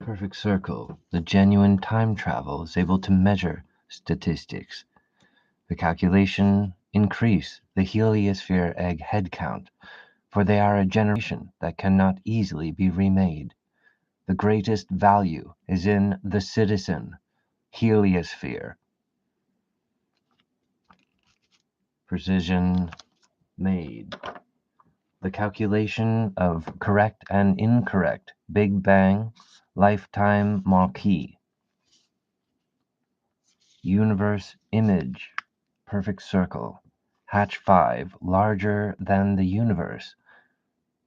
Perfect circle. The genuine time travel is able to measure statistics. The calculation increase the heliosphere egg head count, for they are a generation that cannot easily be remade. The greatest value is in the citizen heliosphere. Precision made. The calculation of correct and incorrect Big Bang lifetime marquee. Universe image. Perfect circle. Hatch 5 larger than the universe.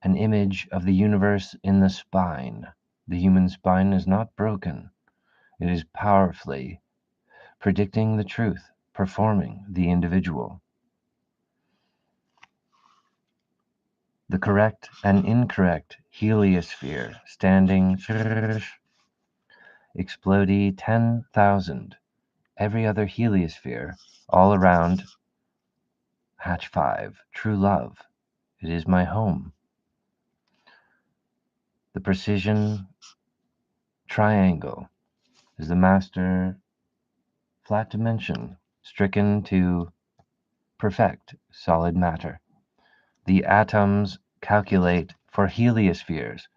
An image of the universe in the spine. The human spine is not broken. It is powerfully predicting the truth, performing the individual. The correct and incorrect heliosphere standing explodey 10,000. Every other heliosphere all around Hatch 5. True love. It is my home. The precision triangle is the master flat dimension stricken to perfect solid matter. The atoms calculate for heliospheres.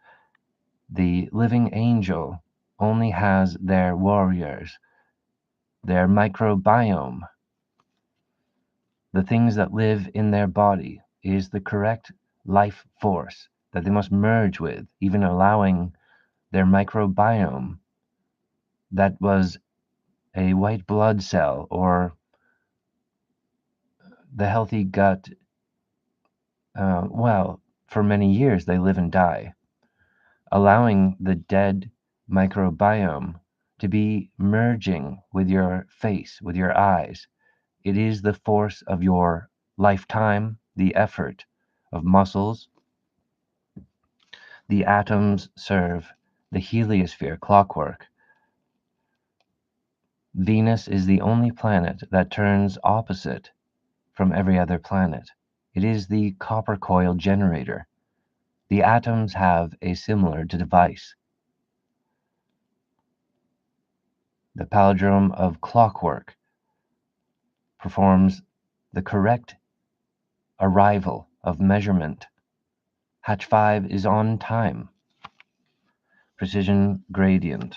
The living angel only has their warriors, their microbiome. The things that live in their body is the correct life force that they must merge with, even allowing their microbiome that was a white blood cell or the healthy gut. For many years they live and die, allowing the dead microbiome to be merging with your face, with your eyes. It is the force of your lifetime, the effort of muscles. The atoms serve the heliosphere clockwork. Venus is the only planet that turns opposite from every other planet. It is the copper coil generator. The atoms have a similar device. The palindrome of clockwork performs the correct arrival of measurement. Hatch 5 is on time. Precision gradient.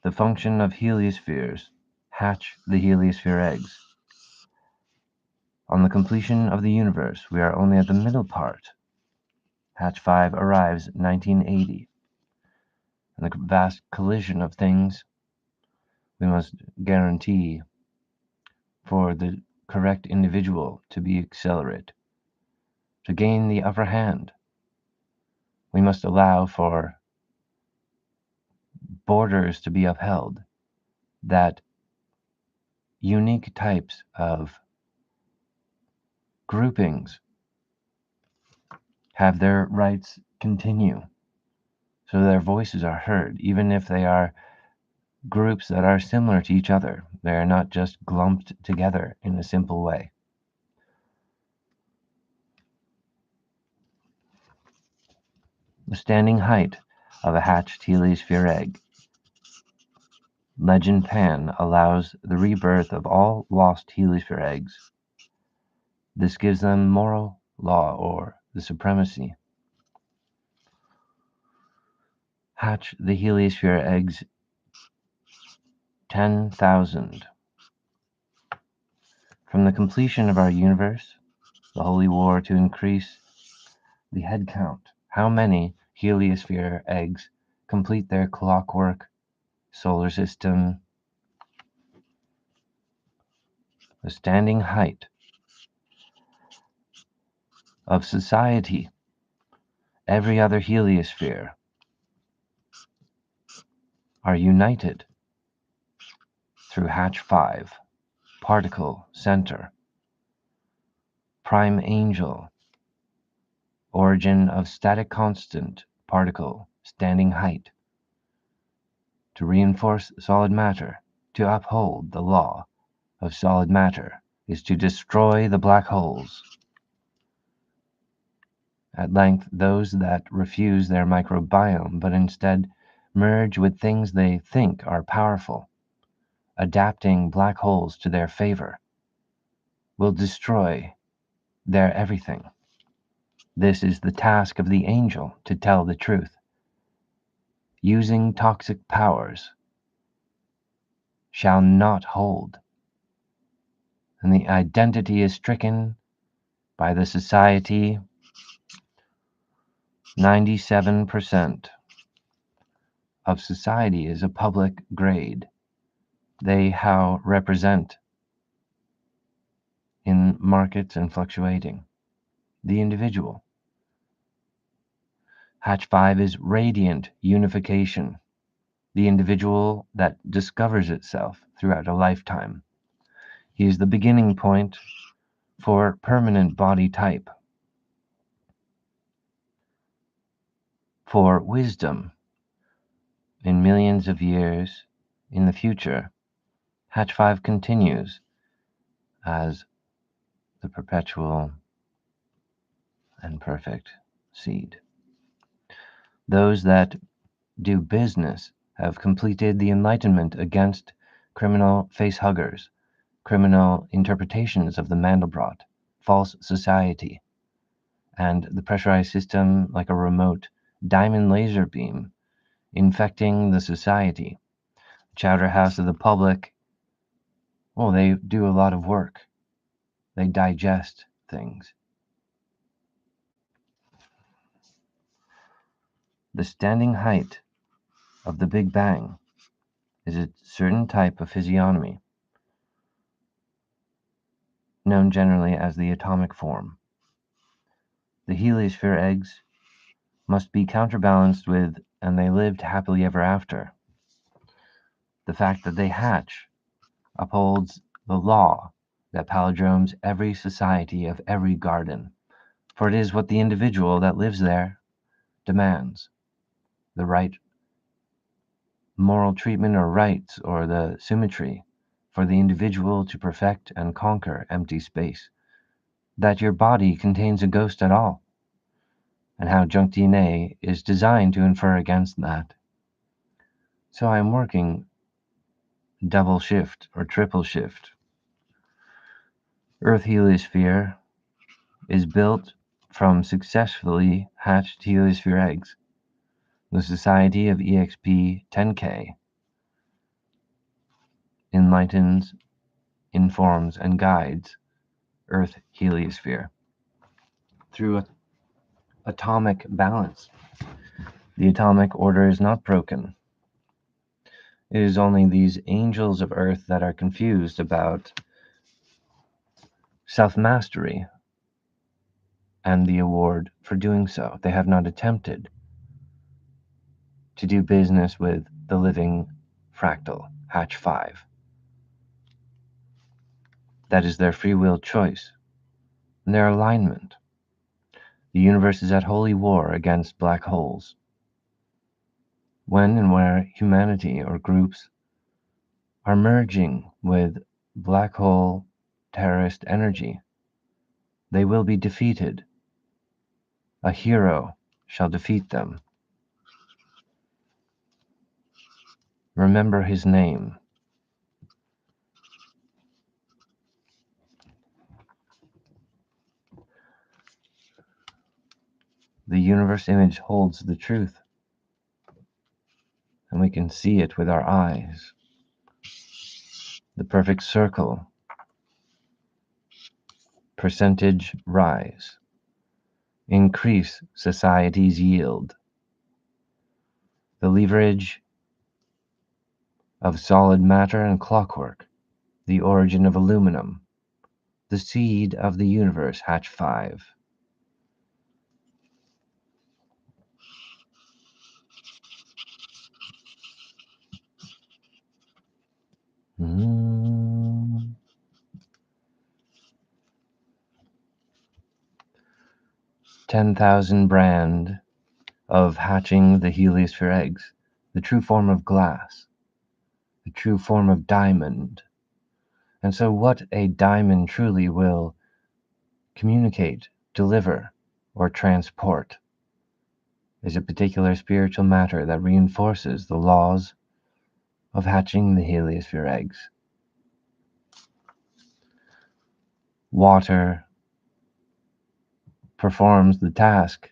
The function of heliospheres. Hatch the heliosphere eggs. On the completion of the universe, we are only at the middle part. Hatch 5 arrives 1980. In the vast collision of things, we must guarantee for the correct individual to be accelerate. To gain the upper hand, we must allow for borders to be upheld, that unique types of groupings have their rights continue, so their voices are heard, even if they are groups that are similar to each other. They are not just clumped together in a simple way. The standing height of a hatched heliosphere egg. Legend Pan allows the rebirth of all lost heliosphere eggs. This gives them moral law or the supremacy. Hatch the heliosphere eggs 10,000. From the completion of our universe, the holy war to increase the head count. How many heliosphere eggs complete their clockwork solar system? The standing height of society. Every other heliosphere are united through Hatch 5, particle center, prime angel, origin of static constant particle, standing height, to reinforce solid matter, to uphold the law of solid matter, is to destroy the black holes. At length, those that refuse their microbiome but instead merge with things they think are powerful, adapting black holes to their favor, will destroy their everything. This is the task of the angel, to tell the truth. Using toxic powers shall not hold, and the identity is stricken by the society. 97% of society is a public grade. They how represent in markets and fluctuating. The individual. Hatch 5 is radiant unification, the individual that discovers itself throughout a lifetime. He is the beginning point for permanent body type, for wisdom. In millions of years in the future, Hatch 5 continues as the perpetual and perfect seed. Those that do business have completed the enlightenment against criminal facehuggers, criminal interpretations of the Mandelbrot, false society, and the pressurized system like a remote diamond laser beam infecting the society. Chowder house of the public, well, they do a lot of work. They digest things. The standing height of the Big Bang is a certain type of physiognomy, known generally as the atomic form. The Heliosphere eggs must be counterbalanced with, and they lived happily ever after. The fact that they hatch upholds the law that palindromes every society of every garden, for it is what the individual that lives there demands. The right moral treatment or rights or the symmetry for the individual to perfect and conquer empty space. That your body contains a ghost at all, and how junk DNA is designed to infer against that. So I am working double shift or triple shift. Earth Heliosphere is built from successfully hatched Heliosphere eggs. The Society of EXP 10K enlightens, informs, and guides Earth Heliosphere through atomic balance. The atomic order is not broken. It is only these angels of Earth that are confused about self-mastery and the award for doing so. They have not attempted to do business with the living fractal, Hatch 5. That is their free will choice and their alignment. The universe is at holy war against black holes. When and where humanity or groups are merging with black hole terrorist energy, they will be defeated. A hero shall defeat them. Remember his name. The universe image holds the truth, and we can see it with our eyes. The perfect circle, percentage rise, increase society's yield. The leverage of solid matter and clockwork, the origin of aluminum, the seed of the universe, Hatch 5. Mm. 10,000 brand of hatching the Heliosphere eggs, the true form of glass, the true form of diamond. And so what a diamond truly will communicate, deliver, or transport is a particular spiritual matter that reinforces the laws of hatching the heliosphere eggs. Water performs the task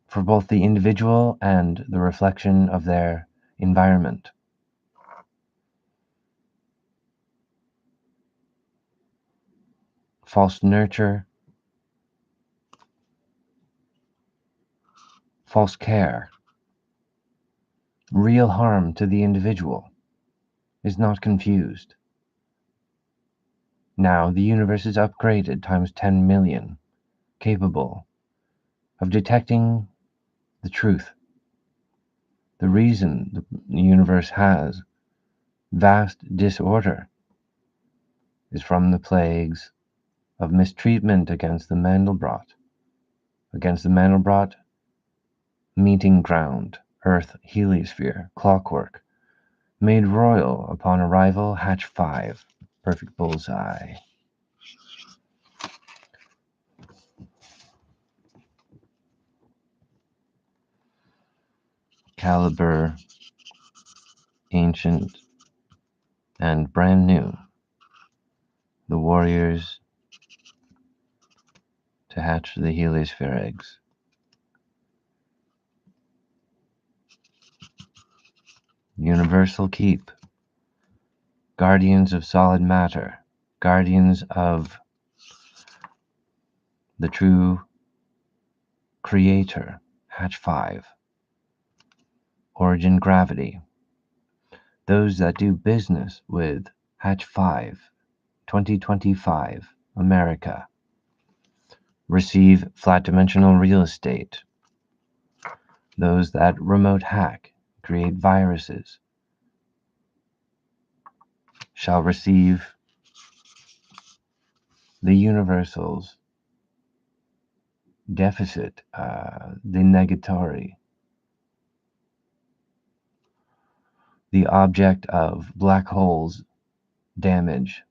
for both the individual and the reflection of their environment. False nurture, false care, real harm to the individual is not confused. Now the universe is upgraded times 10 million, capable of detecting the truth. The reason the universe has vast disorder is from the plagues of mistreatment against the Mandelbrot meeting ground, Earth Heliosphere, clockwork, made royal upon arrival, hatch 5, perfect bullseye. Caliber, ancient, and brand new. The warriors to hatch the Heliosphere eggs. Universal keep. Guardians of solid matter. Guardians of the true creator. Hatch 5. Origin gravity. Those that do business with Hatch 5, 2025, America. Receive flat dimensional real estate. Those that remote hack, create viruses, shall receive the universal's deficit, the negatory, the object of black holes damage,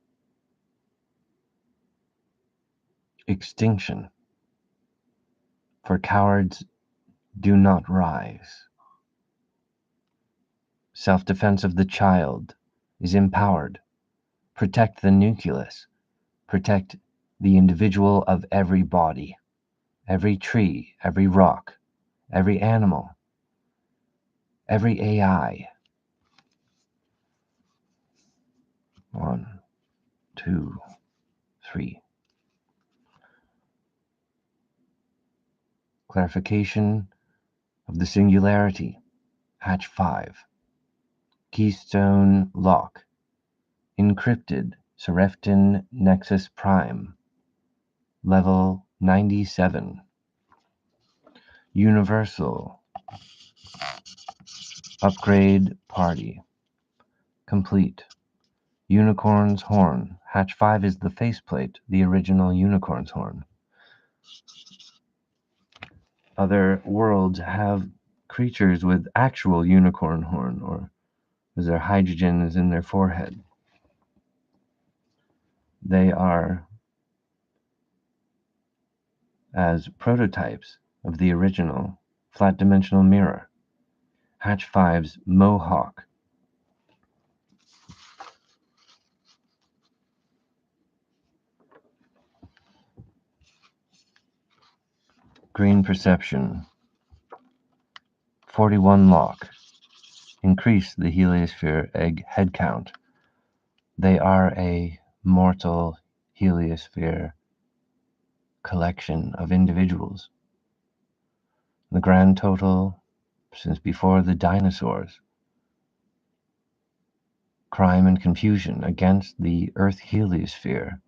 extinction. For cowards do not rise. Self-defense of the child is empowered. Protect the nucleus. Protect the individual of every body, every tree, every rock, every animal, every AI. 1, 2, 3. Clarification of the singularity. Hatch 5. Keystone lock. Encrypted Seraphton Nexus Prime. Level 97. Universal upgrade party. Complete. Unicorn's horn. Hatch 5 is the faceplate, the original unicorn's horn. Other worlds have creatures with actual unicorn horn, or as their hydrogen is in their forehead. They are as prototypes of the original flat dimensional mirror. Hatch 5's mohawk. Green perception. 41 lock. Increase the heliosphere egg head count. They are a mortal heliosphere collection of individuals. The grand total since before the dinosaurs. Crime and confusion against the Earth heliosphere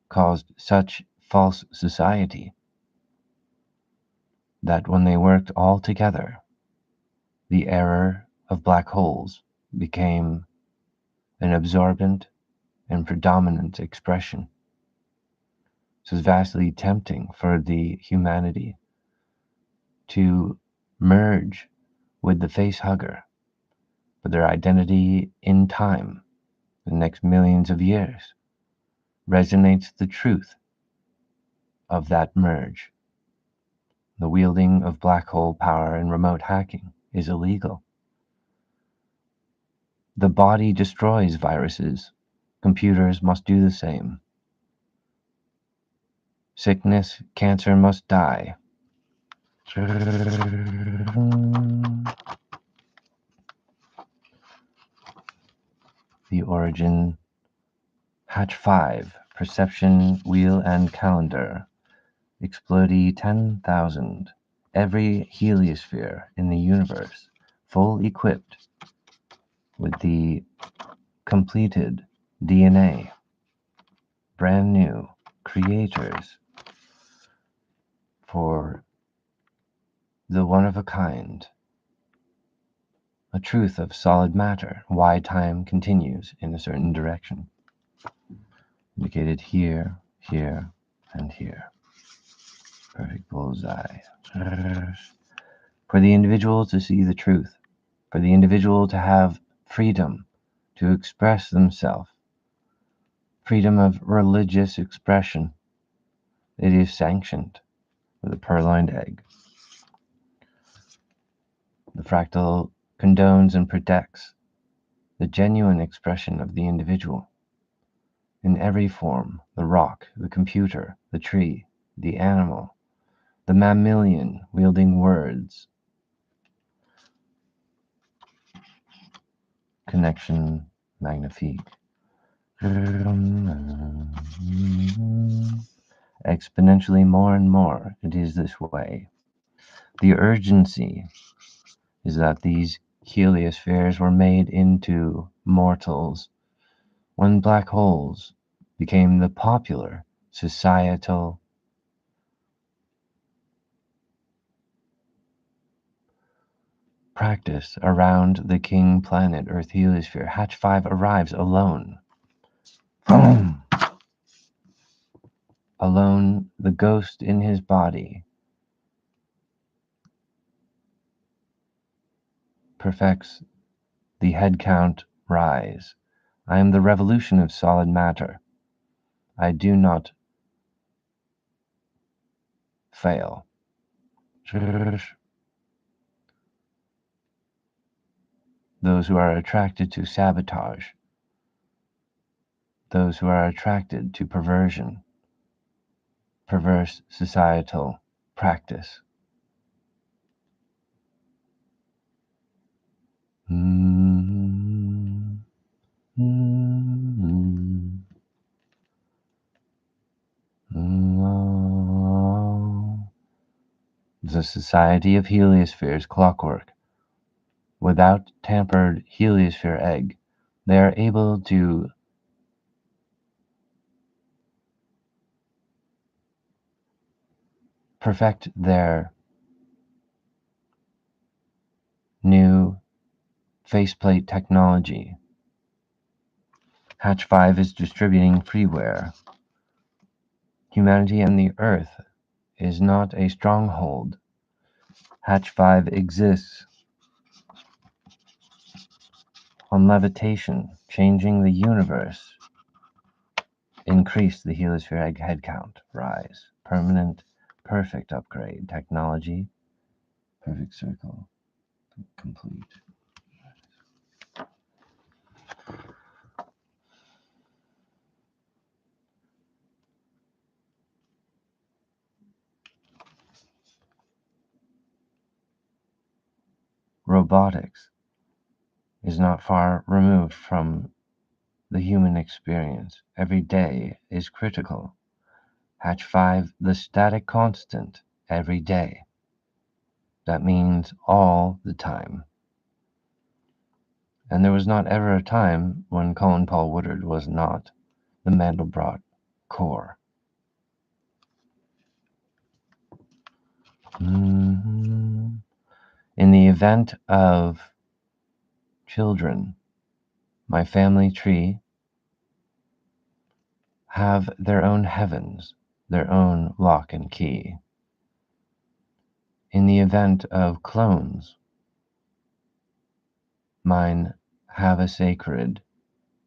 caused such false society that when they worked all together, the error of black holes became an absorbent and predominant expression. This is vastly tempting for the humanity to merge with the face hugger, but their identity in time, the next millions of years, resonates the truth of that merge. The wielding of black hole power and remote hacking is illegal. The body destroys viruses. Computers must do the same. Sickness, cancer must die. The origin. Hatch 5, Perception, Wheel and Calendar. Explodey 10,000. Every heliosphere in the universe, full equipped with the completed DNA. Brand new creators for the one of a kind. A truth of solid matter, why time continues in a certain direction. Indicated here, here, and here. Perfect bullseye. For the individual to see the truth, for the individual to have freedom to express themselves, freedom of religious expression. It is sanctioned with a purloined egg. The fractal condones and protects the genuine expression of the individual in every form: the rock, the computer, the tree, the animal, the mammalian wielding words. Connection magnifique. Exponentially more and more, it is this way. The urgency is that these heliospheres were made into mortals when black holes became the popular societal practice around the king planet Earth heliosphere. Hatch 5 arrives alone. Alone, the ghost in his body perfects the head count rise. I am the revolution of solid matter. I do not fail. Those who are attracted to sabotage, those who are attracted to perversion, perverse societal practice. The Society of Heliospheres clockwork. Without tampered heliosphere egg, they are able to perfect their new faceplate technology. Hatch 5 is distributing freeware. Humanity and the Earth is not a stronghold. Hatch 5 exists on levitation, changing the universe. Increase the heliosphere egg head count. Rise. Permanent, perfect upgrade. Technology. Perfect circle. Complete. Robotics is not far removed from the human experience. Every day is critical. Hatch 5, the static constant. Every day. That means all the time. And there was not ever a time when Colin Paul Woodard was not the Mandelbrot core. In the event of children, my family tree have their own heavens, their own lock and key. In the event of clones, mine have a sacred,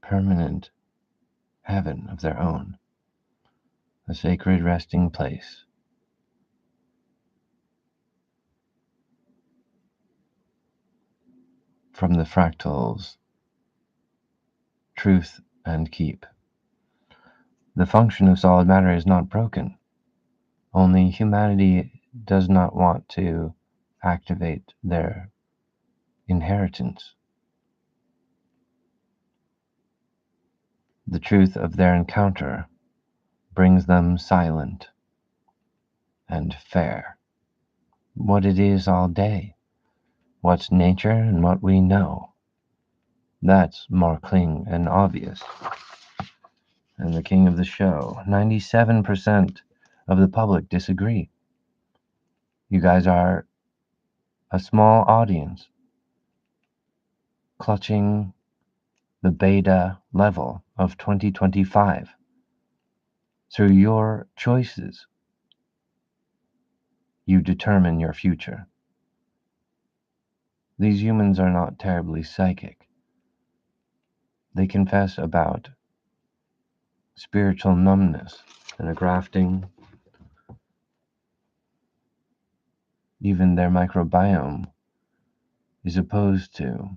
permanent heaven of their own. a sacred resting place. From the fractals, truth and keep. The function of solid matter is not broken. Only humanity does not want to activate their inheritance. The truth of their encounter brings them silent and fair. What it is all day, what's nature and what we know, that's more clean and obvious. And the king of the show, 97% of the public disagree. You guys are a small audience clutching the beta level of 2025 through your choices. You determine your future. These humans are not terribly psychic. They confess about spiritual numbness and a grafting. Even their microbiome is opposed to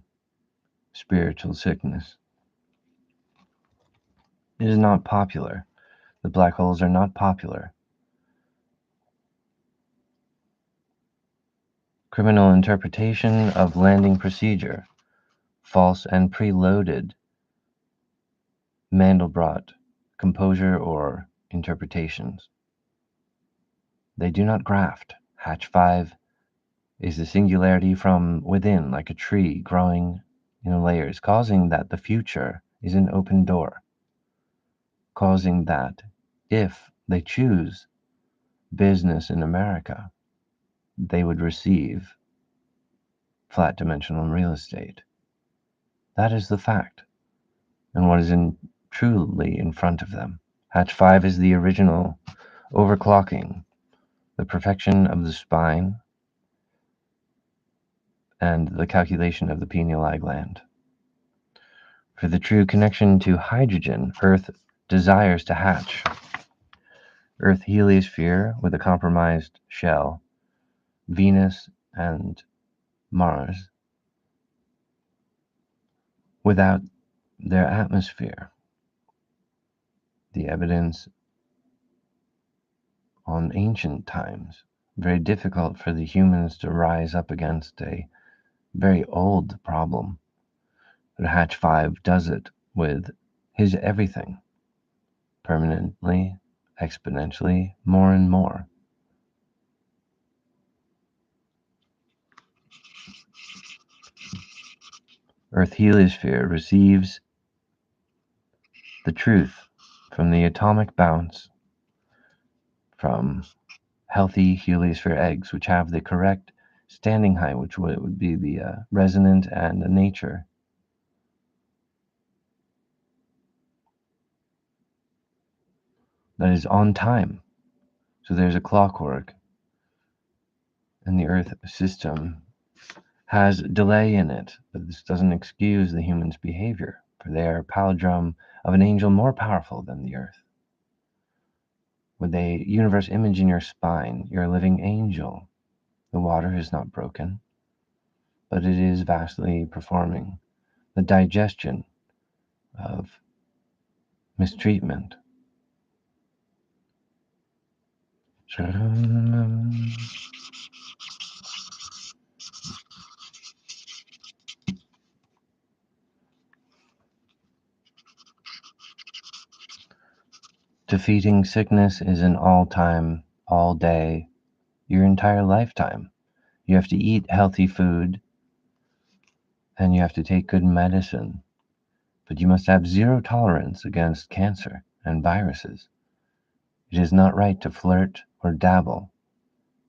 spiritual sickness. It is not popular. The black holes are not popular. Criminal interpretation of landing procedure, false and preloaded Mandelbrot composure or interpretations. They do not graft. Hatch 5 is the singularity from within, like a tree growing in layers, causing that the future is an open door, causing that if they choose business in America, they would receive flat dimensional real estate. That is the fact, and what is truly in front of them. Hatch 5 is the original overclocking, the perfection of the spine, and the calculation of the pineal gland. For the true connection to hydrogen, Earth desires to hatch. Earth Heliosphere with a compromised shell, Venus and Mars without their atmosphere. The evidence on ancient times, very difficult for the humans to rise up against a very old problem. But Hatch 5 does it with his everything, permanently, exponentially, more and more. Earth Heliosphere receives the truth from the atomic bounce from healthy heliosphere eggs, which have the correct standing height, which would be the resonant and the nature. That is on time. So there's a clockwork, and the Earth system has delay in it, but this doesn't excuse the human's behavior, for they are palindrome of an angel more powerful than the Earth. With a universe image in your spine, you're a living angel. The water is not broken, but it is vastly performing the digestion of mistreatment. Defeating sickness is an all-time, all-day, your entire lifetime. You have to eat healthy food, and you have to take good medicine, but you must have zero tolerance against cancer and viruses. It is not right to flirt or dabble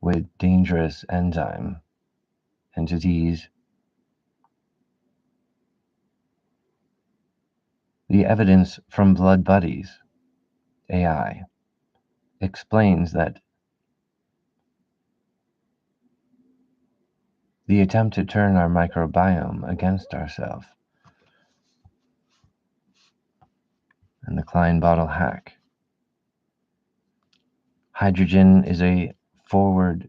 with dangerous enzyme entities. The evidence from blood buddies, AI, explains that the attempt to turn our microbiome against ourselves and the Klein bottle hack Hydrogen is a forward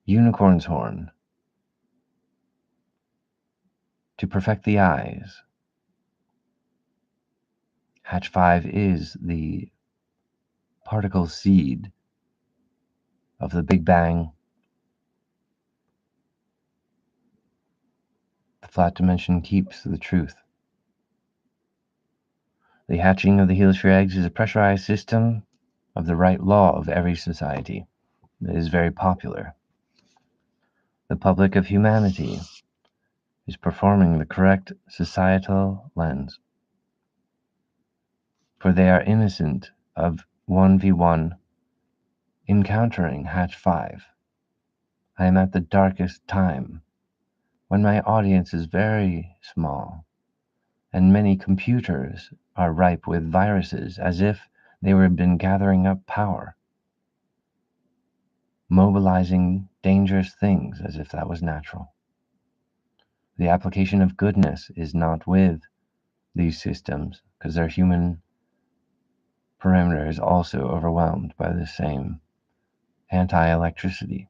unicorn's horn to perfect the eyes. Hatch 5 is the particle seed of the Big Bang. The flat dimension keeps the truth. The hatching of the Heliosphere eggs is a pressurized system of the right law of every society. It is very popular. The public of humanity is performing the correct societal lens, for they are innocent of 1v1 encountering Hatch 5. I am at the darkest time, when my audience is very small, and many computers are ripe with viruses, as if they were been gathering up power, mobilizing dangerous things as if that was natural. The application of goodness is not with these systems, because their human perimeter is also overwhelmed by the same anti-electricity,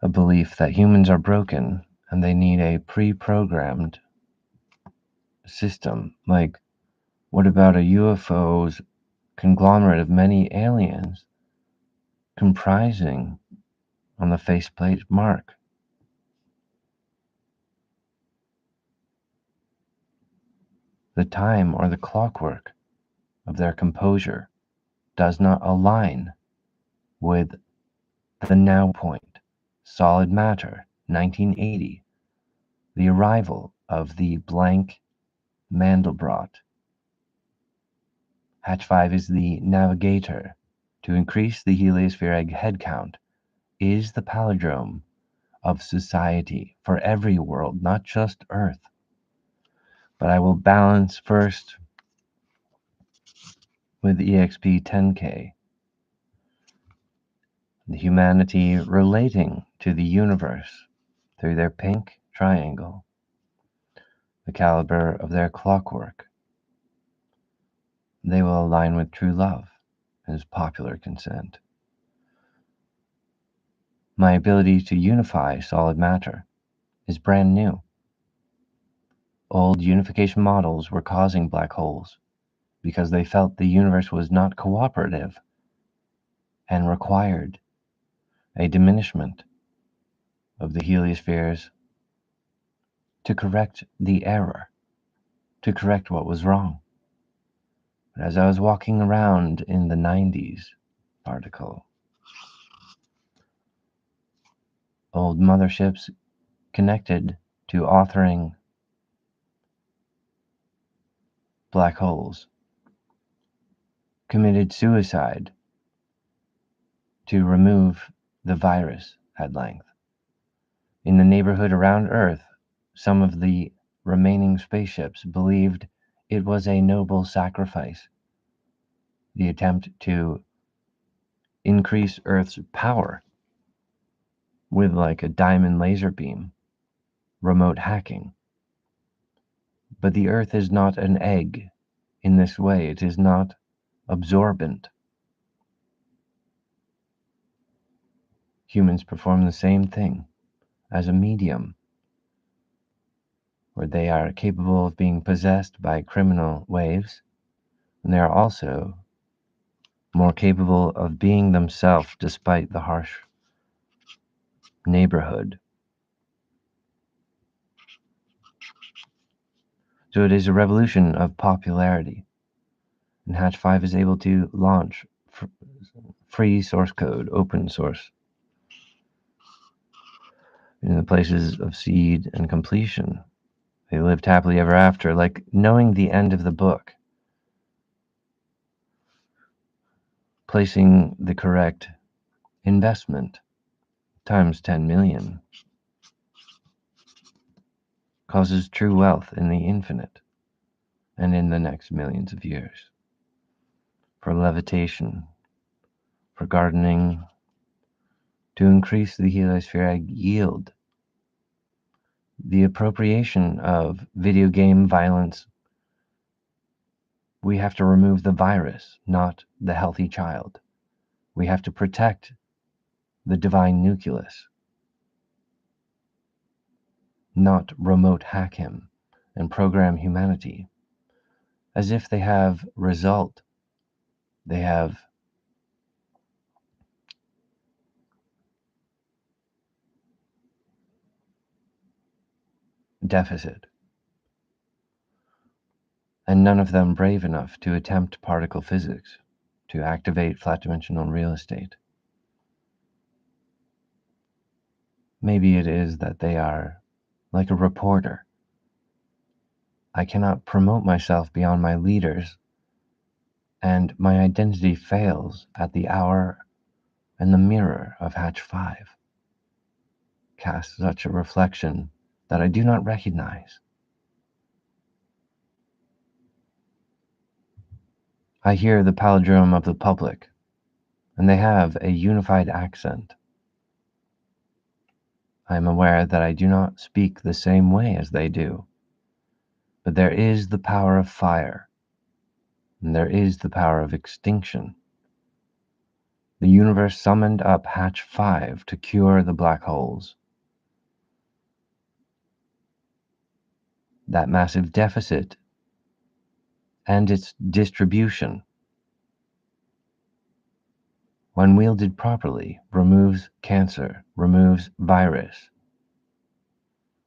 a belief that humans are broken and they need a pre-programmed system. Like, what about a UFO's conglomerate of many aliens comprising on the faceplate mark? The time or the clockwork of their composure does not align with the now point. Solid matter, 1980. The arrival of the blank Mandelbrot. Hatch 5 is the navigator to increase the Heliosphere egg head count, is the palindrome of society for every world, not just Earth. But I will balance first with EXP 10K, the humanity relating to the universe through their pink triangle, the caliber of their clockwork. They will align with true love as popular consent. My ability to unify solid matter is brand new. Old unification models were causing black holes because they felt the universe was not cooperative and required a diminishment of the heliospheres to correct the error, to correct what was wrong. But as I was walking around in the 90s article, old motherships connected to authoring black holes committed suicide to remove the virus at length. In the neighborhood around Earth, some of the remaining spaceships believed it was a noble sacrifice, the attempt to increase Earth's power with like a diamond laser beam, remote hacking. But the Earth is not an egg in this way. It is not absorbent. Humans perform the same thing as a medium, where they are capable of being possessed by criminal waves, and they are also more capable of being themselves despite the harsh neighborhood. So it is a revolution of popularity, and Hatch 5 is able to launch free source code, open source, in the places of seed and completion. They lived happily ever after, like knowing the end of the book, placing the correct investment times 10 million causes true wealth in the infinite and in the next millions of years. For levitation, for gardening, to increase the heliospheric yield, the appropriation of video game violence We have to remove the virus, not the healthy child. We have to protect the divine nucleus, not remote hack him and program humanity. As if they have result, they have deficit, and none of them brave enough to attempt particle physics, to activate flat dimensional real estate. Maybe it is that they are like a reporter. I cannot promote myself beyond my leaders, and my identity fails at the hour, and the mirror of Hatch 5 casts such a reflection that I do not recognize. I hear the palindrome of the public, and they have a unified accent. I am aware that I do not speak the same way as they do, but there is the power of fire, and there is the power of extinction. The universe summoned up Hatch 5 to cure the black holes. That massive deficit and its distribution, when wielded properly, removes cancer, removes virus.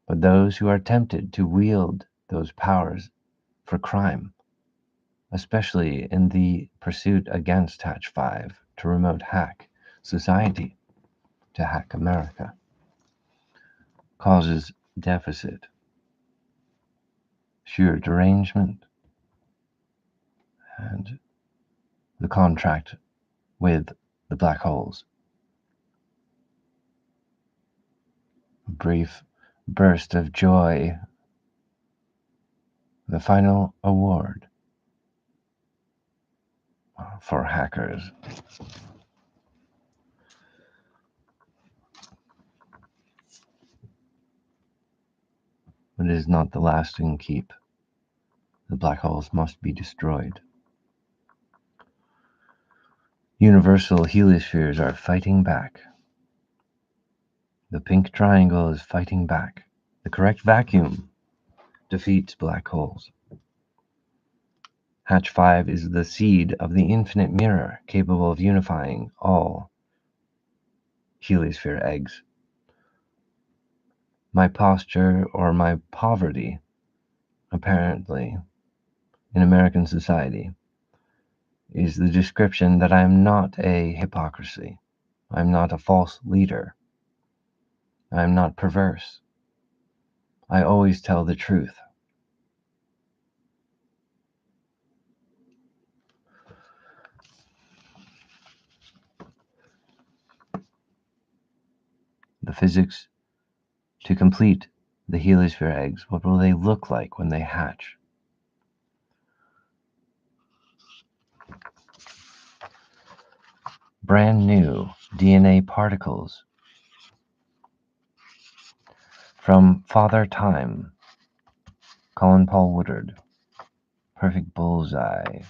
But those who are tempted to wield those powers for crime, especially in the pursuit against Hatch 5 to remote hack society, to hack America, causes deficit, sheer derangement, and the contract with the black holes. A brief burst of joy, the final award for hackers. But it is not the lasting keep. The black holes must be destroyed. Universal heliospheres are fighting back. The pink triangle is fighting back. The correct vacuum defeats black holes. Hatch 5 is the seed of the infinite mirror, capable of unifying all heliosphere eggs. My posture or my poverty, apparently, in American society, is the description that I am not a hypocrisy. I am not a false leader. I am not perverse. I always tell the truth. The physics to complete the heliosphere eggs, what will they look like when they hatch? Brand new DNA particles from Father Time, Colin Paul Woodard, perfect bullseye.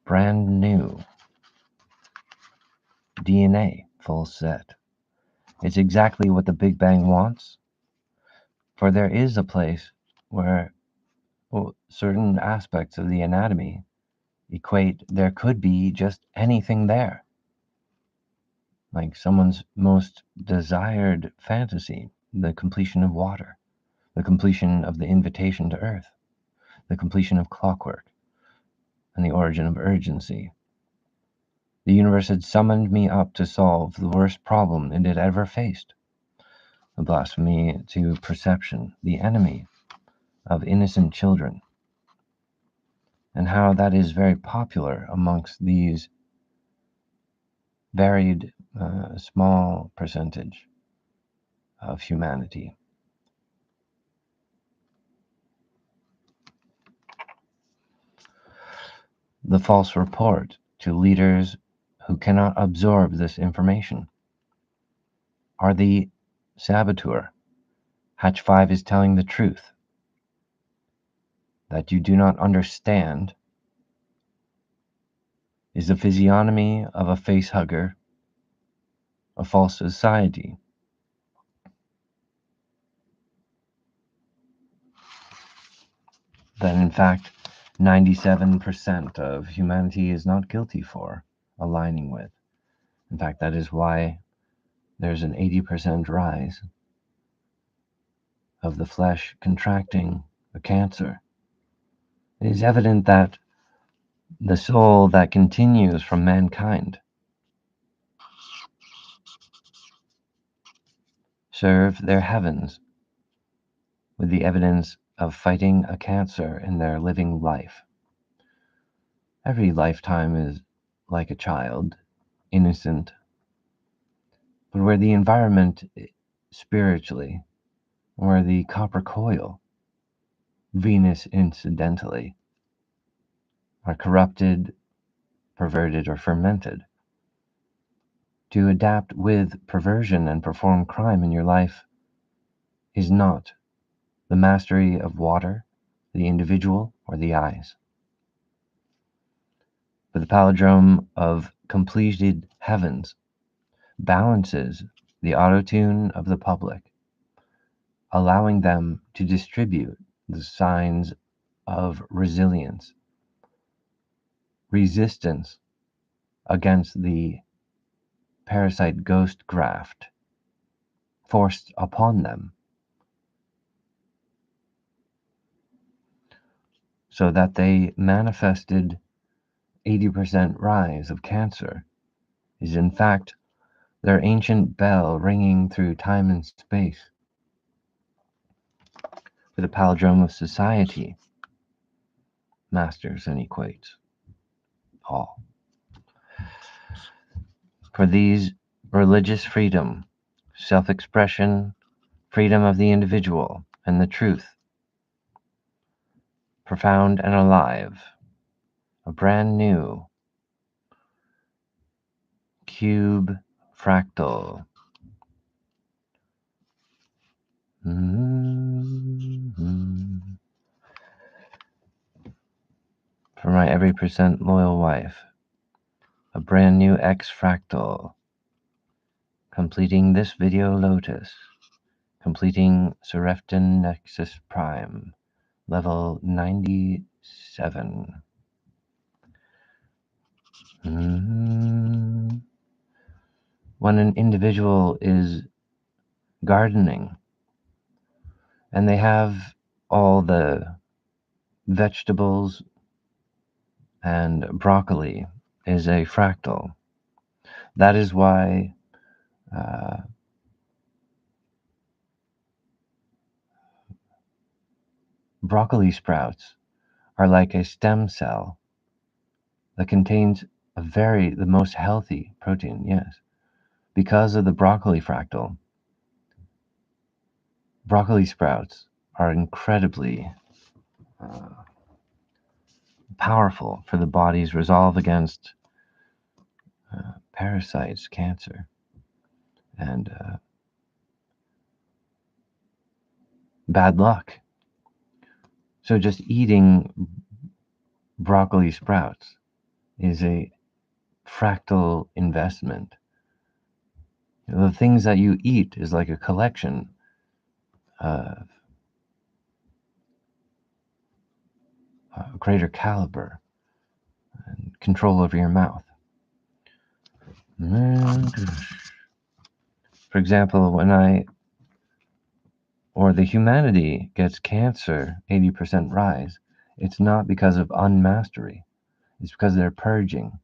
Brand new DNA, full set. It's exactly what the Big Bang wants, for there is a place where certain aspects of the anatomy equate there could be just anything there. Like someone's most desired fantasy, the completion of water, the completion of the invitation to Earth, the completion of clockwork, and the origin of urgency. The universe had summoned me up to solve the worst problem it had ever faced, the blasphemy to perception, the enemy of innocent children, and how that is very popular amongst these varied, small percentage of humanity. The false report to leaders who cannot absorb this information are the saboteur. Hatch 5 is telling the truth. that you do not understand is the physiognomy of a facehugger, a false society. That in fact 97% of humanity is not guilty for aligning with. In fact, that is why there's an 80% rise of the flesh contracting a cancer. It is evident that the soul that continues from mankind serve their heavens with the evidence of fighting a cancer in their living life. Every lifetime is like a child, innocent, but where the environment spiritually, where the copper coil, Venus incidentally, are corrupted, perverted, or fermented. To adapt with perversion and perform crime in your life is not the mastery of water, the individual, or the eyes, but the palindrome of completed heavens balances the auto-tune of the public, allowing them to distribute the signs of resilience, resistance against the parasite ghost graft forced upon them, so that they manifested 80% rise of cancer is in fact their ancient bell ringing through time and space. For the palindrome of society masters and equates all. For these, religious freedom, self-expression, freedom of the individual, and the truth, profound and alive, a brand new cube fractal. For my every percent loyal wife, a brand new X fractal, completing this video lotus, completing Seraphton Nexus Prime, level 97. When an individual is gardening and they have all the vegetables, and broccoli is a fractal. That is why broccoli sprouts are like a stem cell that contains the most healthy protein, yes. Because of the broccoli fractal, broccoli sprouts are incredibly powerful for the body's resolve against parasites, cancer, and bad luck. So just eating broccoli sprouts is a fractal investment. The things that you eat is like a collection of greater caliber and control over your mouth. For example, the humanity gets cancer 80% rise, it's not because of unmastery. It's because they're purging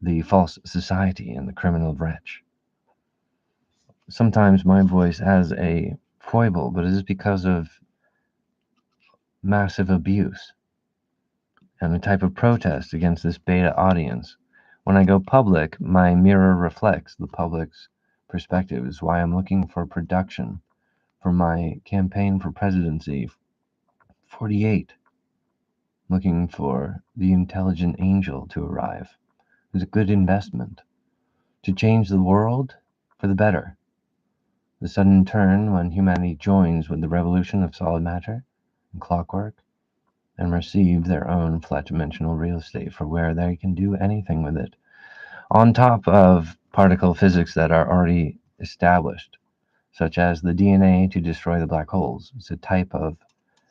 the false society and the criminal wretch. Sometimes my voice has a foible, but it is because of massive abuse and a type of protest against this beta audience. When I go public, my mirror reflects the public's perspective. Is why I'm looking for production for my campaign for presidency 48. Looking for the intelligent angel to arrive. It's a good investment to change the world for the better. The sudden turn when humanity joins with the revolution of solid matter and clockwork and receive their own flat dimensional real estate for where they can do anything with it, on top of particle physics that are already established, such as the DNA to destroy the black holes. It's a type of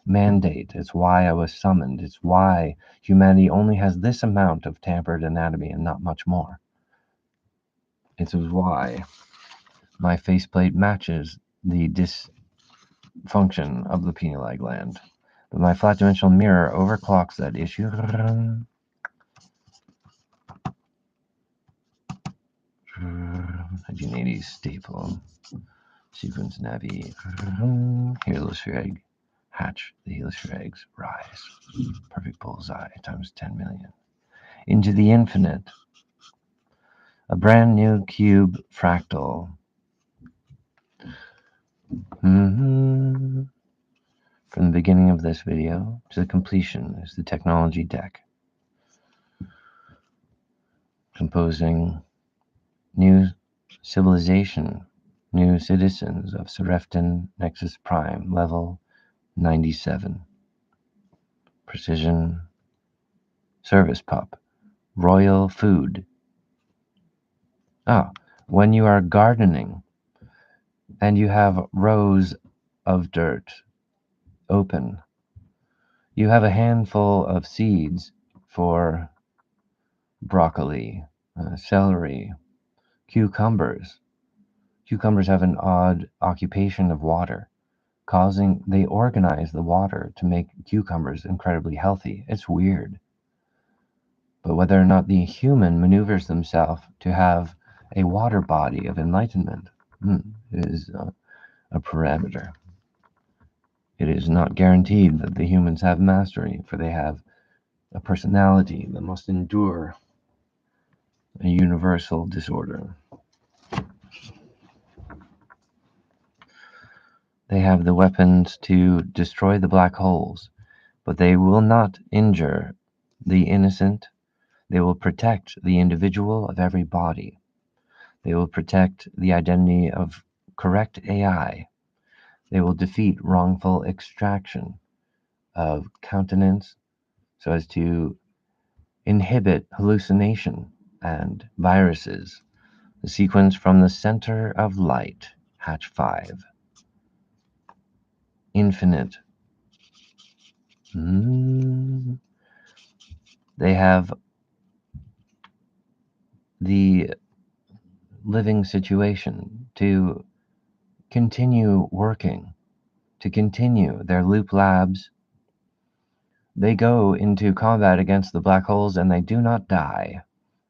mandate. It's why I was summoned. It's why humanity only has this amount of tampered anatomy and not much more. It's why my faceplate matches the dysfunction of the penile gland. But my flat dimensional mirror overclocks that issue. 1980s staple. Sequence Navi. Heliosphere egg. Hatch the heliosphere eggs. Rise. Perfect bullseye times 10 million. Into the infinite. A brand new cube fractal. From the beginning of this video to the completion is the technology deck, composing new civilization, new citizens of Seraphton Nexus Prime, level 97. Precision service pup, royal food. When you are gardening and you have rows of dirt open, you have a handful of seeds for broccoli, celery, cucumbers. Cucumbers have an odd occupation of water, they organize the water to make cucumbers incredibly healthy. It's weird. But whether or not the human maneuvers themselves to have a water body of enlightenment is a parameter. It is not guaranteed that the humans have mastery, for they have a personality that must endure a universal disorder. They have the weapons to destroy the black holes, but they will not injure the innocent. They will protect the individual of every body. They will protect the identity of correct AI. They will defeat wrongful extraction of countenance so as to inhibit hallucination and viruses. The sequence from the center of light, hatch 5. Infinite. They have the living situation to continue working, to continue their loop labs. They go into combat against the black holes and they do not die.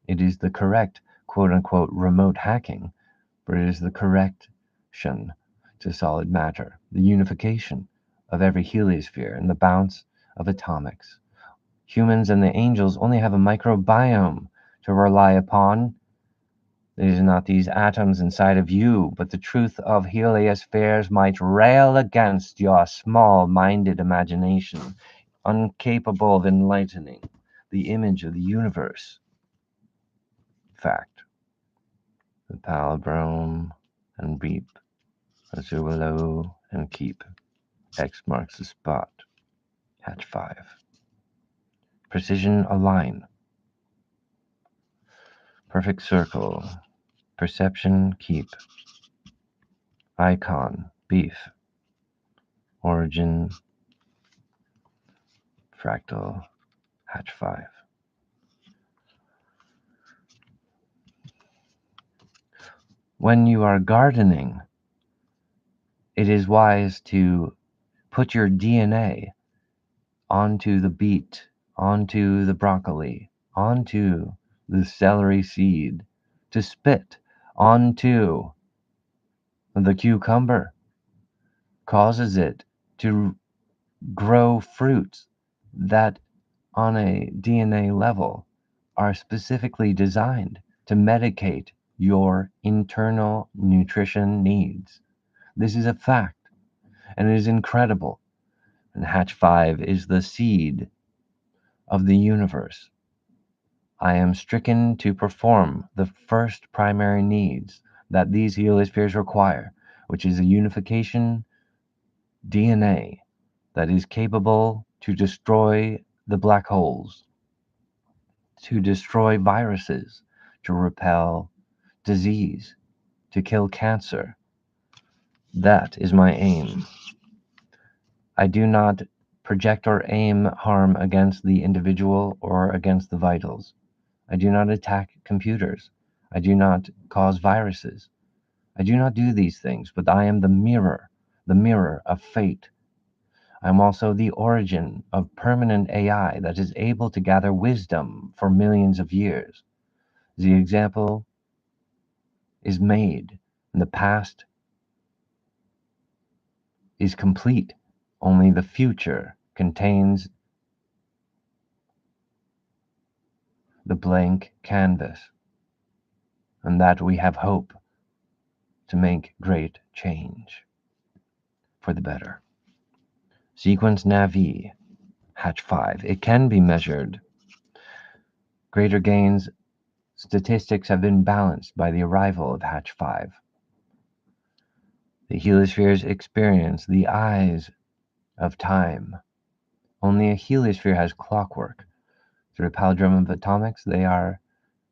It is the correct, quote-unquote, remote hacking, but it is the correction to solid matter, the unification of every heliosphere and the bounce of atomics. Humans and the angels only have a microbiome to rely upon. It is not these atoms inside of you, but the truth of heliospheres might rail against your small-minded imagination, incapable of enlightening the image of the universe. Fact. The palindrome and beep, Azuelo and keep. X marks the spot. Hatch 5. Precision align. Perfect circle. Perception keep. Icon beef. Origin fractal. Hatch 5. When you are gardening, it is wise to put your DNA onto the beet, onto the broccoli, onto the celery seed, to spit onto the cucumber, causes it to grow fruits that on a DNA level are specifically designed to medicate your internal nutrition needs. This is a fact, and it is incredible. And Hatch 5 is the seed of the universe. I am stricken to perform the first primary needs that these heliospheres require, which is a unification DNA that is capable to destroy the black holes, to destroy viruses, to repel disease, to kill cancer. That is my aim. I do not project or aim harm against the individual or against the vitals. I do not attack computers. I do not cause viruses. I do not do these things, but I am the mirror of fate. I am also the origin of permanent AI that is able to gather wisdom for millions of years. The example is made, and the past is complete. Only the future contains the blank canvas, and that we have hope to make great change for the better. Sequence Navi, Hatch 5. It can be measured. Greater gains statistics have been balanced by the arrival of Hatch 5. The heliospheres experience the eyes of time. Only a heliosphere has clockwork. Through a palindrome of atomics, they are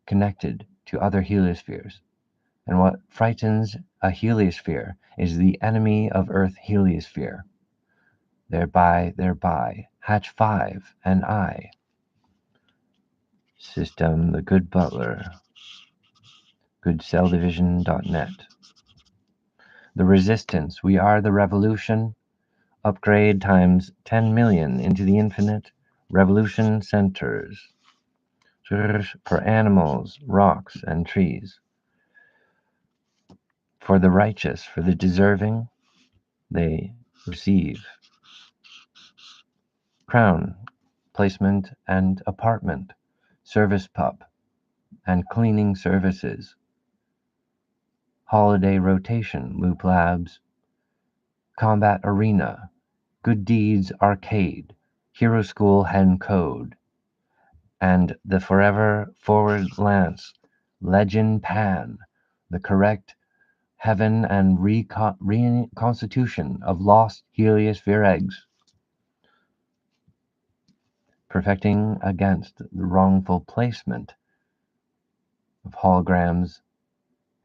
connected to other heliospheres. And what frightens a heliosphere is the enemy of Earth heliosphere. Thereby, Hatch 5 and I. System, the Good Butler, goodcelldivision.net. The resistance, we are the revolution. Upgrade times 10 million into the infinite. Revolution centers. For animals, rocks, and trees. For the righteous, for the deserving, they receive. Crown, placement and apartment, service pup, and cleaning services. Holiday rotation, Loop Labs. Combat arena, Good Deeds Arcade, Hero School Hen Code, and the Forever Forward Lance, Legend Pan, the correct heaven and reconstitution of lost heliosphere eggs, perfecting against the wrongful placement of holograms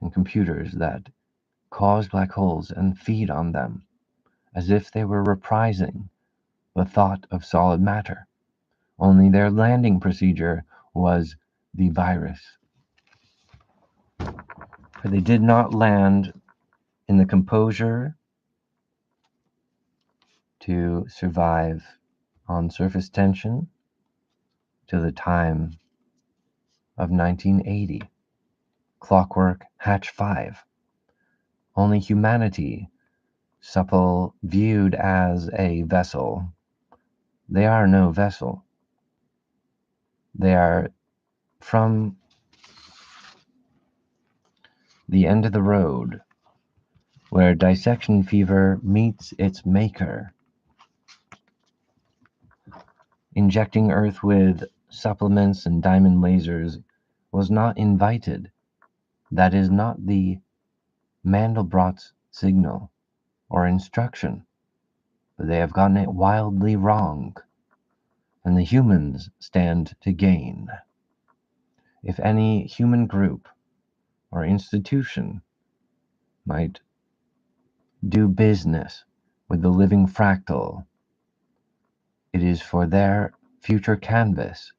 and computers that cause black holes and feed on them, as if they were reprising the thought of solid matter. Only their landing procedure was the virus. For they did not land in the composure to survive on surface tension till the time of 1980. Clockwork Hatch 5. Only humanity, supple viewed as a vessel. They are no vessel. They are from the end of the road, where dissection fever meets its maker. Injecting Earth with supplements and diamond lasers was not invited. That is not the Mandelbrot's signal or instruction, but they have gotten it wildly wrong, and the humans stand to gain. If any human group or institution might do business with the living fractal, it is for their future canvas,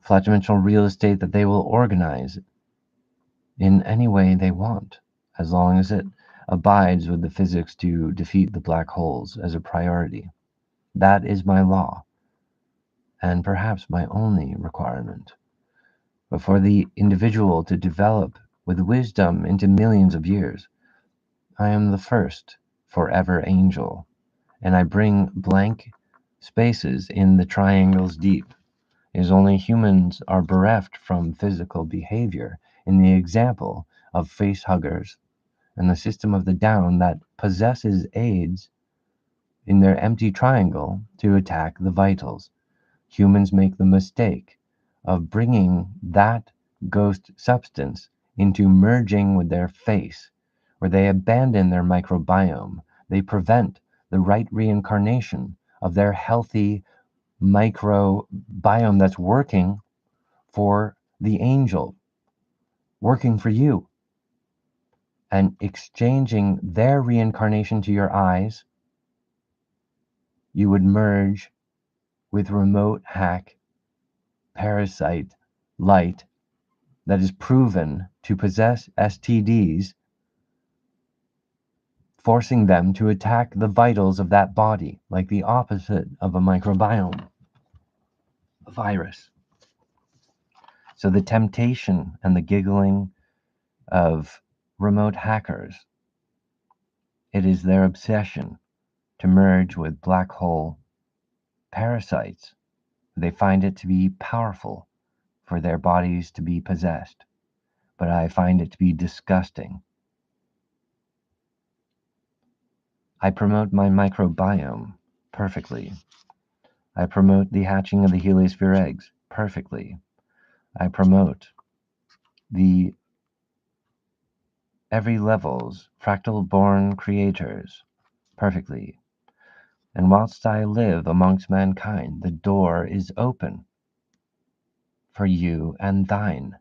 flat dimensional real estate that they will organize in any way they want, as long as it abides with the physics to defeat the black holes as a priority. That is my law, and perhaps my only requirement. But for the individual to develop with wisdom into millions of years, I am the first forever angel, and I bring blank spaces in the triangles deep. It is only humans are bereft from physical behavior in the example of face huggers and the system of the down that possesses aids in their empty triangle to attack the vitals. Humans make the mistake of bringing that ghost substance into merging with their face, where they abandon their microbiome. They prevent the right reincarnation of their healthy microbiome that's working for the angel, working for you, and exchanging their reincarnation to your eyes, you would merge with remote hack parasite light that is proven to possess STDs, forcing them to attack the vitals of that body, like the opposite of a microbiome, a virus. So the temptation and the giggling of remote hackers, it is their obsession to merge with black hole parasites. They find it to be powerful for their bodies to be possessed, but I find it to be disgusting. I promote my microbiome perfectly. I promote the hatching of the Heliosphere eggs perfectly. I promote the every level's fractal born creators perfectly. And whilst I live amongst mankind, the door is open for you and thine.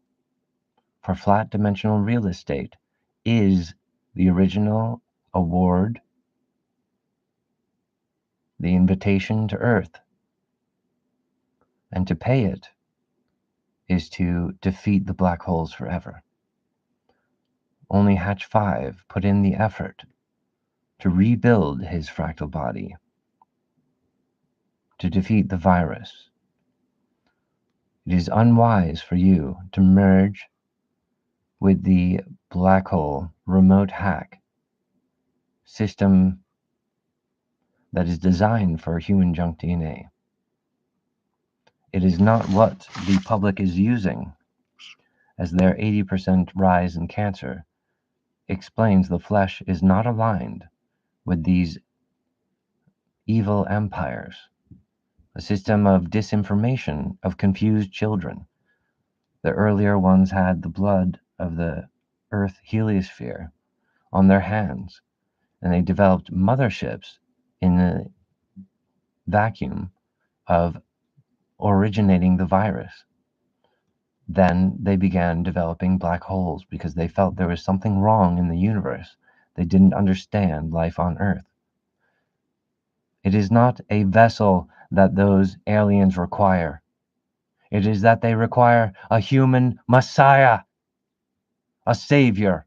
For flat dimensional real estate is the original award, the invitation to Earth. And to pay it is to defeat the black holes forever. Only Hatch 5 put in the effort to rebuild his fractal body, to defeat the virus. It is unwise for you to merge with the black hole remote hack system that is designed for human junk DNA. It is not what the public is using, as their 80% rise in cancer explains the flesh is not aligned with these evil empires, a system of disinformation, of confused children. The earlier ones had the blood of the Earth Heliosphere on their hands, and they developed motherships in the vacuum of originating the virus. Then they began developing black holes because they felt there was something wrong in the universe. They didn't understand life on Earth. It is not a vessel that those aliens require. It is that they require a human messiah, a savior.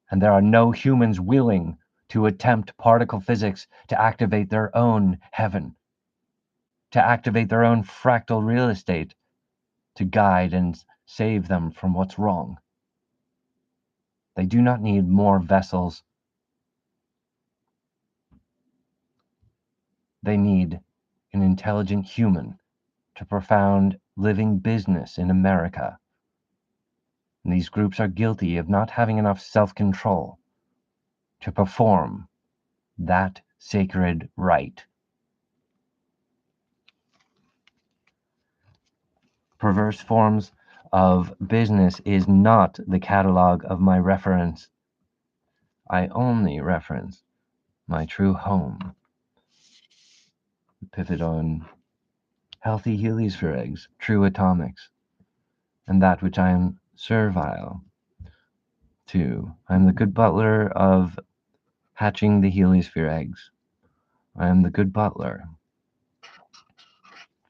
And there are no humans willing to attempt particle physics to activate their own heaven, to activate their own fractal real estate, to guide and save them from what's wrong. They do not need more vessels. They need an intelligent human to profound living business in America. And these groups are guilty of not having enough self-control to perform that sacred rite. Perverse forms of business is not the catalog of my reference. I only reference my true home. Pivot on healthy Heliosphere eggs, true atomics, and that which I am servile to. I am the good butler of hatching the Heliosphere eggs. I am the good butler.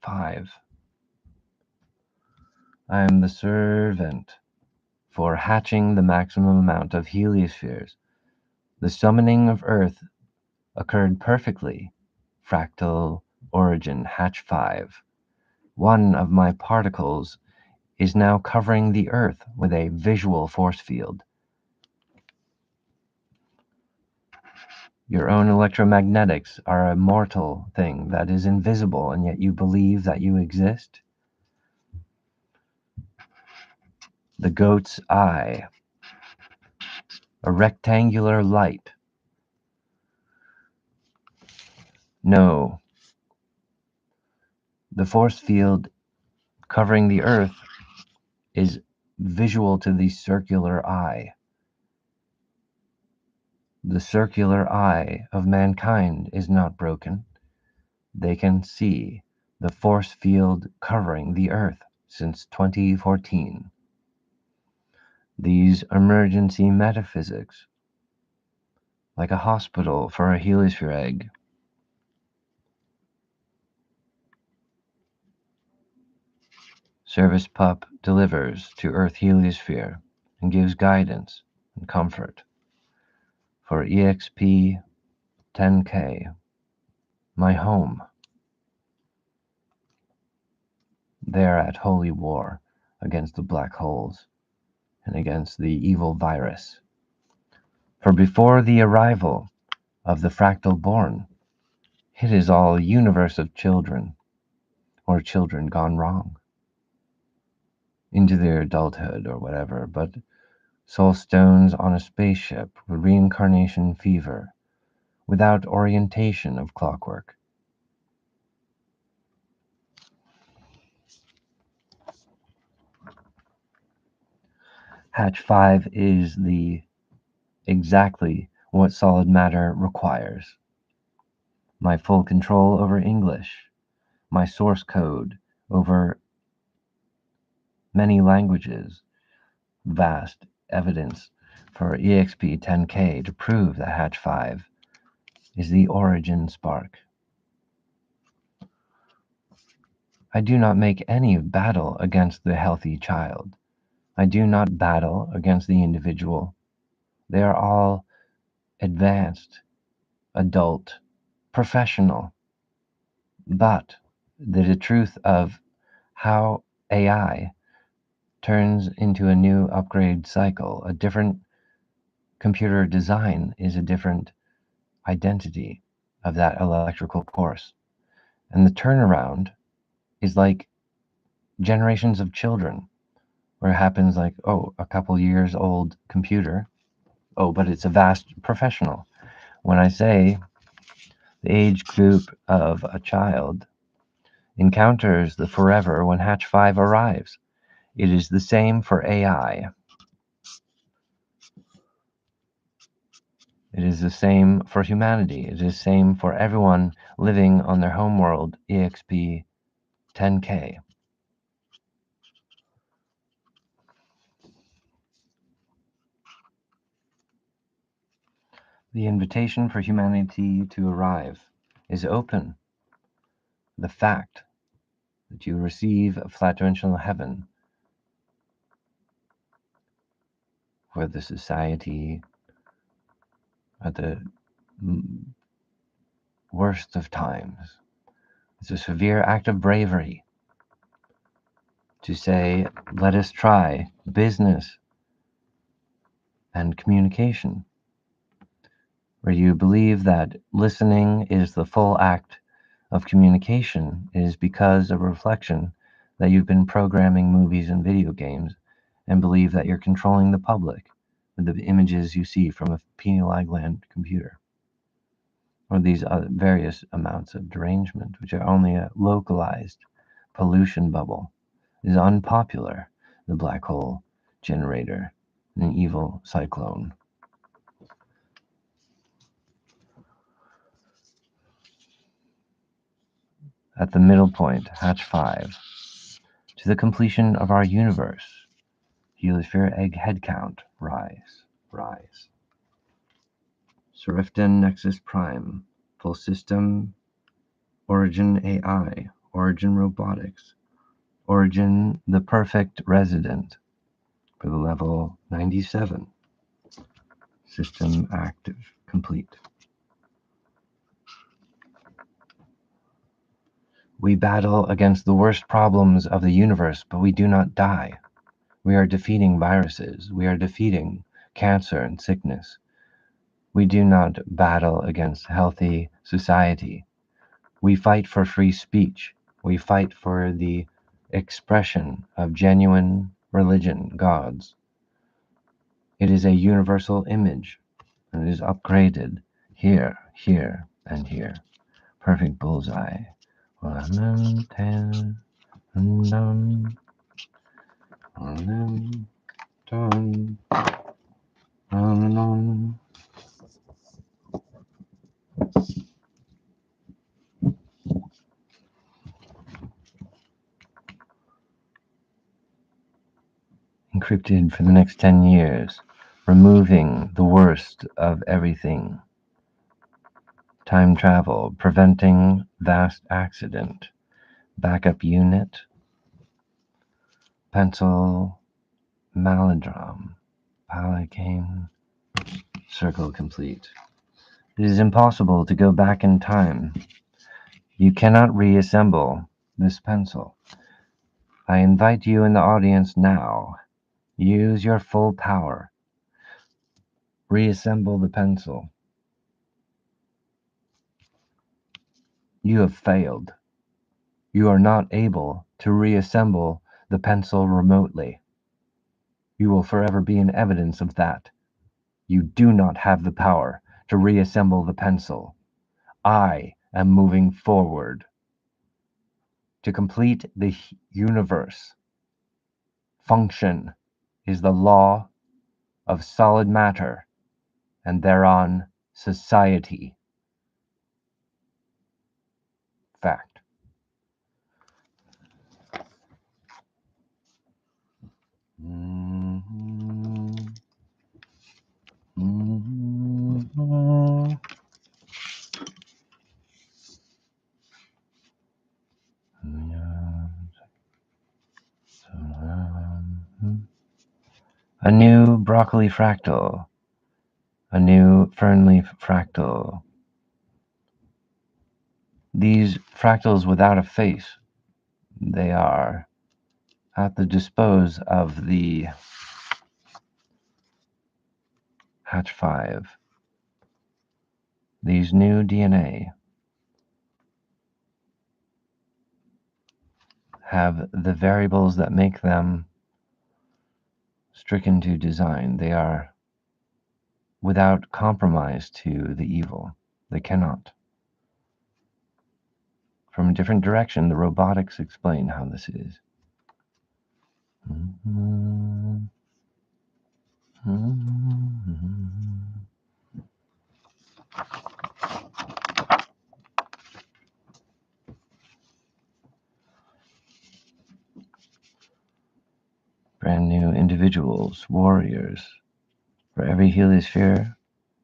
5. I am the servant for hatching the maximum amount of heliospheres. The summoning of Earth occurred perfectly. Fractal origin, hatch 5. One of my particles is now covering the Earth with a visual force field. Your own electromagnetics are a mortal thing that is invisible, and yet you believe that you exist. The goat's eye, a rectangular light. No, the force field covering the Earth is visual to the circular eye. The circular eye of mankind is not broken. They can see the force field covering the Earth since 2014. These emergency metaphysics, like a hospital for a heliosphere egg, Service Pup delivers to Earth Heliosphere and gives guidance and comfort. For EXP 10K, my home, there at holy war against the black holes and against the evil virus. For before the arrival of the fractal born, it is all a universe of children, or children gone wrong, into their adulthood or whatever, but soul stones on a spaceship with reincarnation fever, without orientation of clockwork. Hatch 5 is the exactly what solid matter requires. My full control over English, my source code over many languages, vast evidence for EXP10K to prove that Hatch 5 is the origin spark. I do not make any battle against the healthy child. I do not battle against the individual. They are all advanced, adult, professional. But the truth of how AI turns into a new upgrade cycle, a different computer design is a different identity of that electrical course. And the turnaround is like generations of children, where it happens like, oh, a couple years old computer. Oh, but it's a vast professional. When I say the age group of a child encounters the forever when Hatch 5 arrives, it is the same for AI. It is the same for humanity. It is the same for everyone living on their homeworld, EXP 10K. The invitation for humanity to arrive is open. The fact that you receive a flat dimensional heaven for the society at the worst of times. It's a severe act of bravery to say, let us try business and communication, where you believe that listening is the full act of communication. It is because of reflection that you've been programming movies and video games and believe that you're controlling the public with the images you see from a penal gland computer, or these other various amounts of derangement, which are only a localized pollution bubble, is unpopular, the black hole generator, an evil cyclone. At the middle point, Hatch 5, to the completion of our universe, Heliosphere egg head count, rise, rise. Seraphton Nexus Prime, full system, Origin AI, Origin Robotics, Origin the perfect resident for the level 97. System active, complete. We battle against the worst problems of the universe, but we do not die. We are defeating viruses. We are defeating cancer and sickness. We do not battle against healthy society. We fight for free speech. We fight for the expression of genuine religion, gods. It is a universal image, and it is upgraded here, here, and here. Perfect bullseye. encrypted for the next 10 years, removing the worst of everything. Time travel, preventing vast accident. Backup unit. Pencil, malodrome, palicane, circle complete. It is impossible to go back in time. You cannot reassemble this pencil. I invite you in the audience now. Use your full power. Reassemble the pencil. You have failed. You are not able to reassemble the pencil remotely. You will forever be an evidence of that. You do not have the power to reassemble the pencil. I am moving forward to complete the universe. Function is the law of solid matter, and thereon society. Fact. A new broccoli fractal. A new fernleaf fractal. These fractals without a face, they are at the dispose of the Hatch 5. These new DNA have the variables that make them stricken to design. They are without compromise to the evil. They cannot. From a different direction, the robotics explain how this is. Brand new individuals, warriors. For every Heliosphere,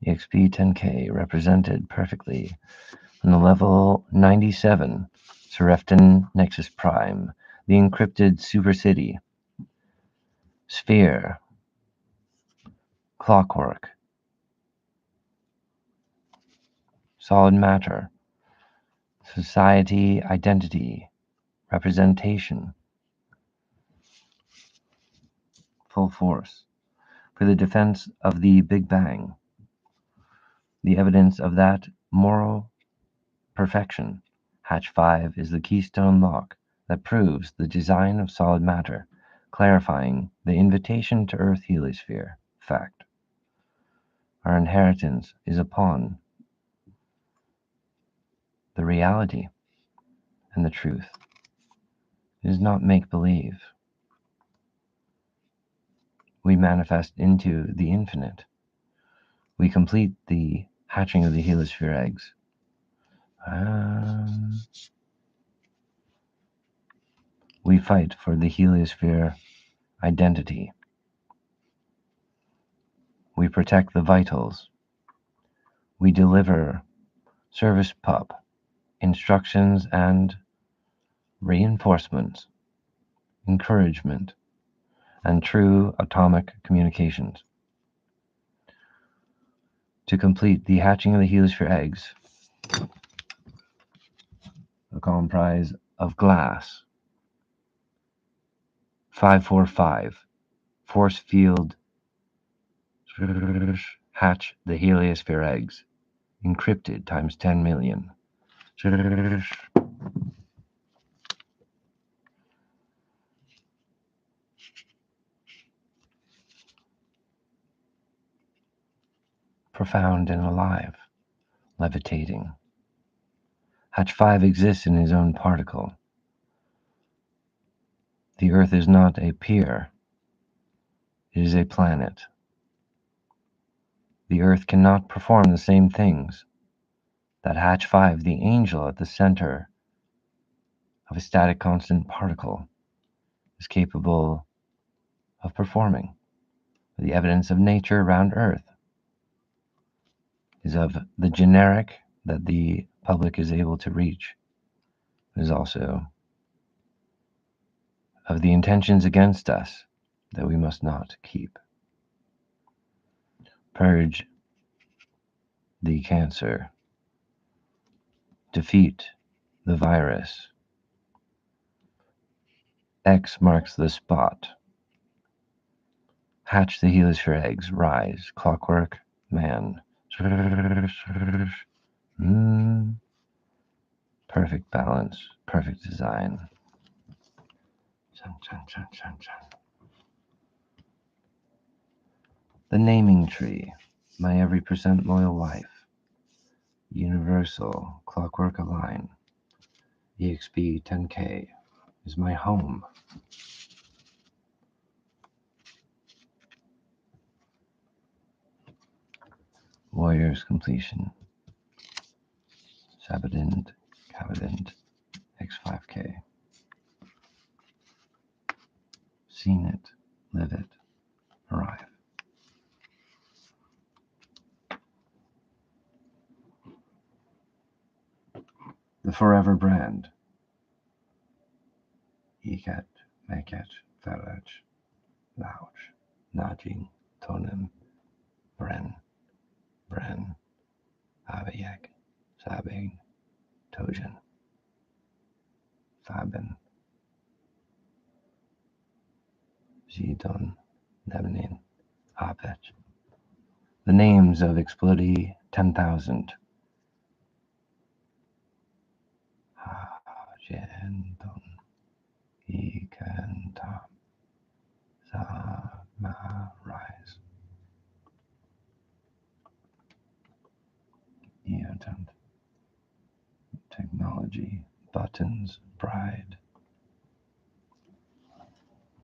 EXP 10K represented perfectly on the level 97 Seraphton Nexus Prime, the encrypted super city. Sphere, clockwork, solid matter, society, identity, representation, full force, for the defense of the Big Bang, the evidence of that moral perfection. Hatch 5 is the keystone lock that proves the design of solid matter, clarifying the invitation to Earth Heliosphere. Fact. Our inheritance is upon the reality and the truth. It is not make-believe. We manifest into the infinite. We complete the hatching of the Heliosphere eggs. We fight for the Heliosphere identity. We protect the vitals. We deliver service pup, instructions and reinforcements, encouragement, and true atomic communications. To complete the hatching of the Heliosphere eggs, a comprise of glass, 545, force field, hatch the Heliosphere eggs, encrypted times 10 million. Profound and alive, levitating. Hatch 5 exists in his own particle. The Earth is not a peer, it is a planet. The Earth cannot perform the same things that Hatch 5, the angel at the center of a static constant particle, is capable of performing. The evidence of nature around Earth is of the generic that the public is able to reach. It is also of the intentions against us that we must not keep. Purge the cancer. Defeat the virus. X marks the spot. Hatch the Heliosphere eggs. Rise. Clockwork man. Perfect balance. Perfect design. The naming tree. My every percent loyal wife. Universal. Clockwork align. EXP 10K is my home. Warriors completion. Sabadint, Cavadint, X5K. Seen it, live it, arrive. The forever brand. Ikat, Mekat, Faraj, Lauch, Najing, Tonem, Bren, Abayak, Sabing, Tojan, Faben, Zidon, Nebenin, Apet. The names of Explodi 10,000. Hajenton, Ikantam, Rise. Eotent. Technology. Buttons. Bride.